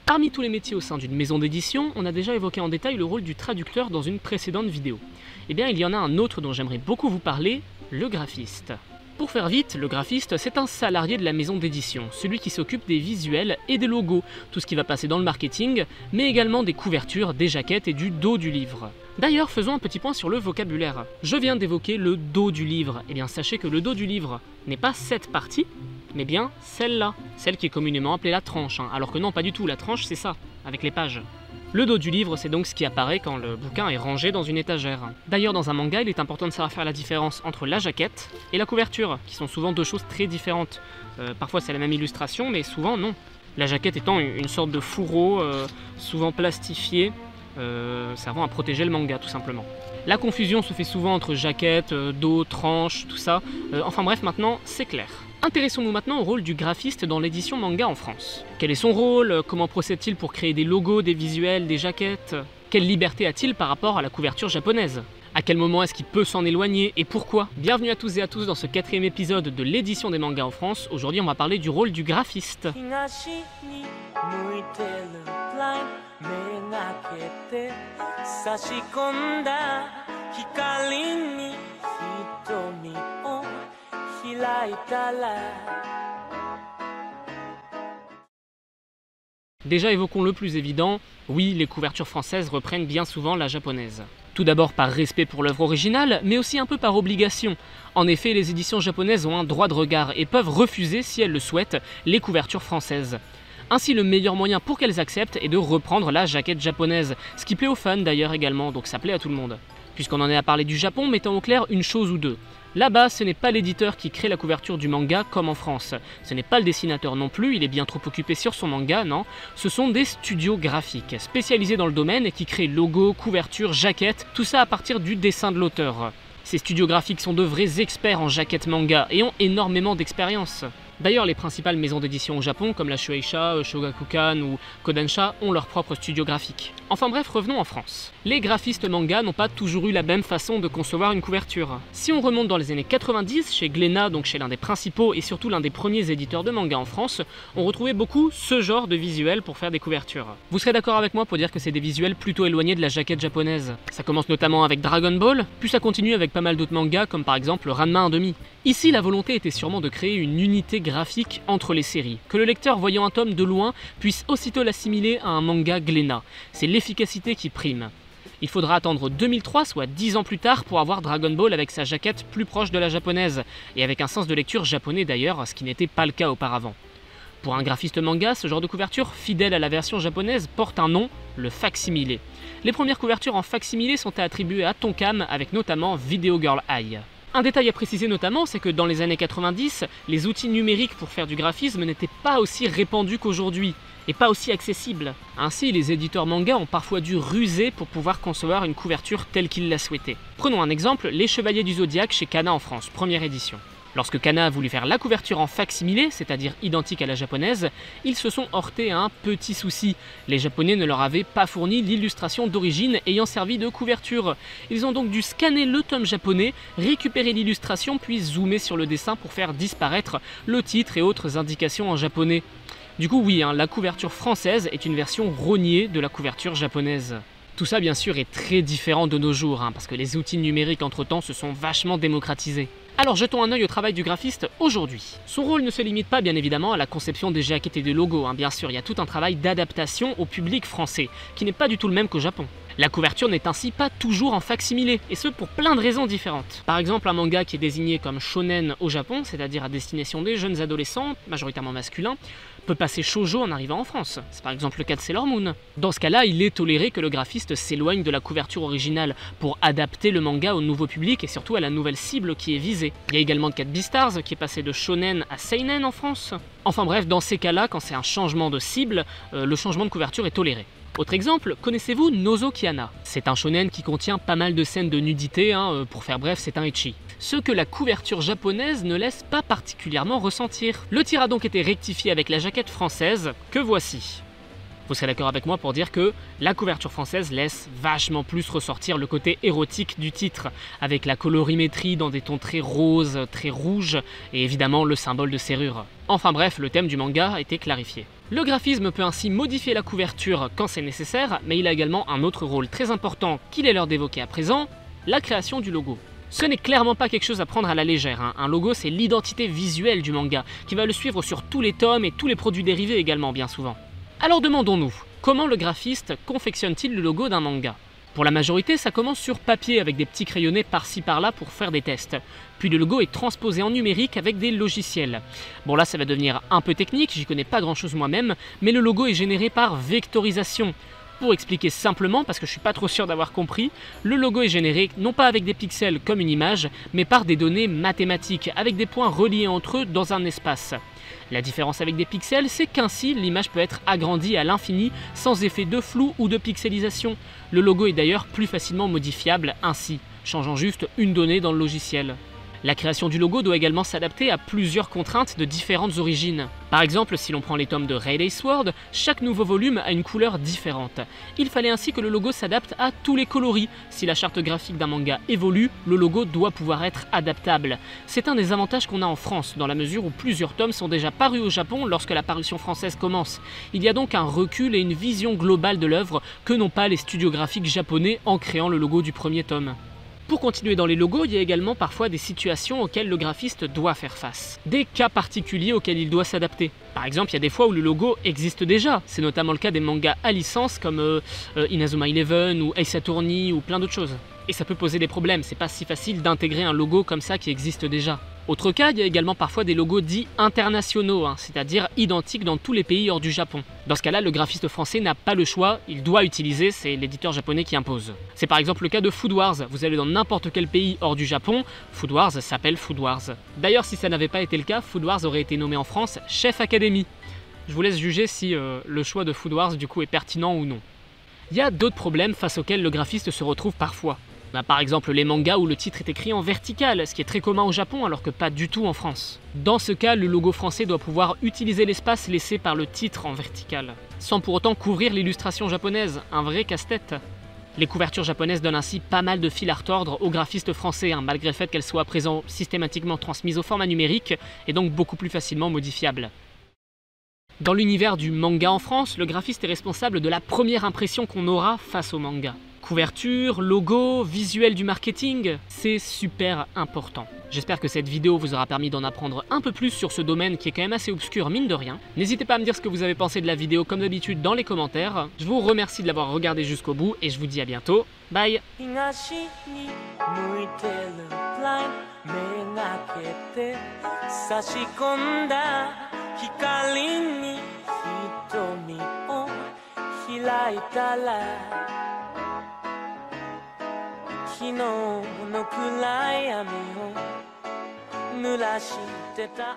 Parmi tous les métiers au sein d'une maison d'édition, on a déjà évoqué en détail le rôle du traducteur dans une précédente vidéo. Eh bien, il y en a un autre dont j'aimerais beaucoup vous parler, le graphiste. Pour faire vite, le graphiste, c'est un salarié de la maison d'édition, celui qui s'occupe des visuels et des logos, tout ce qui va passer dans le marketing, mais également des couvertures, des jaquettes et du dos du livre. D'ailleurs, faisons un petit point sur le vocabulaire. Je viens d'évoquer le dos du livre. Eh bien, sachez que le dos du livre n'est pas cette partie, mais bien celle-là, celle qui est communément appelée la tranche, alors que non, pas du tout, la tranche c'est ça, avec les pages. Le dos du livre, c'est donc ce qui apparaît quand le bouquin est rangé dans une étagère. D'ailleurs, dans un manga, il est important de savoir faire la différence entre la jaquette et la couverture, qui sont souvent deux choses très différentes. Parfois c'est la même illustration, mais souvent non. La jaquette étant une sorte de fourreau, souvent plastifié, servant à protéger le manga tout simplement. La confusion se fait souvent entre jaquette, dos, tranche, tout ça. Enfin bref, maintenant c'est clair. Intéressons-nous maintenant au rôle du graphiste dans l'édition manga en France. Quel est son rôle? Comment procède-t-il pour créer des logos, des visuels, des jaquettes? Quelle liberté a-t-il par rapport à la couverture japonaise? À quel moment est-ce qu'il peut s'en éloigner et pourquoi? Bienvenue à tous et à tous dans ce 4e épisode de l'édition des mangas en France. Aujourd'hui on va parler du rôle du graphiste. Déjà évoquons le plus évident, oui, les couvertures françaises reprennent bien souvent la japonaise. Tout d'abord par respect pour l'œuvre originale, mais aussi un peu par obligation. En effet, les éditions japonaises ont un droit de regard et peuvent refuser, si elles le souhaitent, les couvertures françaises. Ainsi, le meilleur moyen pour qu'elles acceptent est de reprendre la jaquette japonaise, ce qui plaît aux fans d'ailleurs également, donc ça plaît à tout le monde. Puisqu'on en est à parler du Japon, mettons au clair une chose ou deux. Là-bas, ce n'est pas l'éditeur qui crée la couverture du manga comme en France. Ce n'est pas le dessinateur non plus, il est bien trop occupé sur son manga, non. Ce sont des studios graphiques, spécialisés dans le domaine et qui créent logos, couvertures, jaquettes, tout ça à partir du dessin de l'auteur. Ces studios graphiques sont de vrais experts en jaquettes manga et ont énormément d'expérience. D'ailleurs, les principales maisons d'édition au Japon, comme la Shueisha, Shogakukan ou Kodansha, ont leur propre studio graphique. Enfin bref, revenons en France. Les graphistes manga n'ont pas toujours eu la même façon de concevoir une couverture. Si on remonte dans les années 90, chez Glénat, donc chez l'un des principaux et surtout l'un des premiers éditeurs de manga en France, on retrouvait beaucoup ce genre de visuels pour faire des couvertures. Vous serez d'accord avec moi pour dire que c'est des visuels plutôt éloignés de la jaquette japonaise. Ça commence notamment avec Dragon Ball, puis ça continue avec pas mal d'autres mangas comme par exemple Ranma 1/2. Ici, la volonté était sûrement de créer une unité graphique entre les séries, que le lecteur voyant un tome de loin puisse aussitôt l'assimiler à un manga Glénat. C'est l'efficacité qui prime. Il faudra attendre 2003, soit 10 ans plus tard, pour avoir Dragon Ball avec sa jaquette plus proche de la japonaise, et avec un sens de lecture japonais d'ailleurs, ce qui n'était pas le cas auparavant. Pour un graphiste manga, ce genre de couverture, fidèle à la version japonaise, porte un nom, le facsimilé. Les premières couvertures en facsimilé sont attribuées à Tonkam, avec notamment Video Girl Eye. Un détail à préciser notamment, c'est que dans les années 90, les outils numériques pour faire du graphisme n'étaient pas aussi répandus qu'aujourd'hui, et pas aussi accessibles. Ainsi, les éditeurs manga ont parfois dû ruser pour pouvoir concevoir une couverture telle qu'ils la souhaitaient. Prenons un exemple, Les Chevaliers du Zodiaque chez Kana en France, première édition. Lorsque Kana a voulu faire la couverture en facsimilé, c'est-à-dire identique à la japonaise, ils se sont heurtés à un petit souci. Les Japonais ne leur avaient pas fourni l'illustration d'origine ayant servi de couverture. Ils ont donc dû scanner le tome japonais, récupérer l'illustration puis zoomer sur le dessin pour faire disparaître le titre et autres indications en japonais. Du coup oui, la couverture française est une version rognée de la couverture japonaise. Tout ça bien sûr est très différent de nos jours, parce que les outils numériques entre-temps se sont vachement démocratisés. Alors jetons un œil au travail du graphiste aujourd'hui. Son rôle ne se limite pas bien évidemment à la conception des jaquettes et des logos, bien sûr il y a tout un travail d'adaptation au public français, qui n'est pas du tout le même qu'au Japon. La couverture n'est ainsi pas toujours en facsimilé, et ce pour plein de raisons différentes. Par exemple, un manga qui est désigné comme shonen au Japon, c'est-à-dire à destination des jeunes adolescents, majoritairement masculins, peut passer shoujo en arrivant en France. C'est par exemple le cas de Sailor Moon. Dans ce cas-là, il est toléré que le graphiste s'éloigne de la couverture originale pour adapter le manga au nouveau public et surtout à la nouvelle cible qui est visée. Il y a également le cas de Beastars qui est passé de shonen à seinen en France. Enfin bref, dans ces cas-là, quand c'est un changement de cible, le changement de couverture est toléré. Autre exemple, connaissez-vous Nozokiana? C'est un shonen qui contient pas mal de scènes de nudité, pour faire bref, c'est un ecchi. Ce que la couverture japonaise ne laisse pas particulièrement ressentir. Le tir a donc été rectifié avec la jaquette française, que voici. Vous serez d'accord avec moi pour dire que la couverture française laisse vachement plus ressortir le côté érotique du titre, avec la colorimétrie dans des tons très roses, très rouges, et évidemment le symbole de serrure. Enfin bref, le thème du manga a été clarifié. Le graphisme peut ainsi modifier la couverture quand c'est nécessaire, mais il a également un autre rôle très important qu'il est l'heure d'évoquer à présent, la création du logo. Ce n'est clairement pas quelque chose à prendre à la légère, hein. Un logo, c'est l'identité visuelle du manga, qui va le suivre sur tous les tomes et tous les produits dérivés également bien souvent. Alors demandons-nous, comment le graphiste confectionne-t-il le logo d'un manga? Pour la majorité, ça commence sur papier avec des petits crayonnés par-ci par-là pour faire des tests. Puis le logo est transposé en numérique avec des logiciels. Bon là ça va devenir un peu technique, j'y connais pas grand-chose moi-même, mais le logo est généré par vectorisation. Pour expliquer simplement, parce que je suis pas trop sûr d'avoir compris, le logo est généré non pas avec des pixels comme une image, mais par des données mathématiques, avec des points reliés entre eux dans un espace. La différence avec des pixels, c'est qu'ainsi l'image peut être agrandie à l'infini sans effet de flou ou de pixelisation. Le logo est d'ailleurs plus facilement modifiable ainsi, changeant juste une donnée dans le logiciel. La création du logo doit également s'adapter à plusieurs contraintes de différentes origines. Par exemple, si l'on prend les tomes de Rayleigh Sword, chaque nouveau volume a une couleur différente. Il fallait ainsi que le logo s'adapte à tous les coloris. Si la charte graphique d'un manga évolue, le logo doit pouvoir être adaptable. C'est un des avantages qu'on a en France, dans la mesure où plusieurs tomes sont déjà parus au Japon lorsque la parution française commence. Il y a donc un recul et une vision globale de l'œuvre que n'ont pas les studios graphiques japonais en créant le logo du premier tome. Pour continuer dans les logos, il y a également parfois des situations auxquelles le graphiste doit faire face. Des cas particuliers auxquels il doit s'adapter. Par exemple, il y a des fois où le logo existe déjà. C'est notamment le cas des mangas à licence comme Inazuma Eleven ou Ace Attorney ou plein d'autres choses. Et ça peut poser des problèmes, c'est pas si facile d'intégrer un logo comme ça qui existe déjà. Autre cas, il y a également parfois des logos dits internationaux, c'est-à-dire identiques dans tous les pays hors du Japon. Dans ce cas-là, le graphiste français n'a pas le choix, il doit utiliser, c'est l'éditeur japonais qui impose. C'est par exemple le cas de Food Wars, vous allez dans n'importe quel pays hors du Japon, Food Wars s'appelle Food Wars. D'ailleurs, si ça n'avait pas été le cas, Food Wars aurait été nommé en France Chef Academy. Je vous laisse juger si le choix de Food Wars du coup est pertinent ou non. Il y a d'autres problèmes face auxquels le graphiste se retrouve parfois. Par exemple les mangas où le titre est écrit en vertical, ce qui est très commun au Japon alors que pas du tout en France. Dans ce cas, le logo français doit pouvoir utiliser l'espace laissé par le titre en vertical, sans pour autant couvrir l'illustration japonaise, un vrai casse-tête. Les couvertures japonaises donnent ainsi pas mal de fil à retordre aux graphistes français, malgré le fait qu'elles soient à présent systématiquement transmises au format numérique et donc beaucoup plus facilement modifiables. Dans l'univers du manga en France, le graphiste est responsable de la première impression qu'on aura face au manga. Couverture, logo, visuel du marketing, c'est super important. J'espère que cette vidéo vous aura permis d'en apprendre un peu plus sur ce domaine qui est quand même assez obscur mine de rien. N'hésitez pas à me dire ce que vous avez pensé de la vidéo comme d'habitude dans les commentaires. Je vous remercie de l'avoir regardé jusqu'au bout et je vous dis à bientôt. Bye! 昨日の暗闇を濡らしてた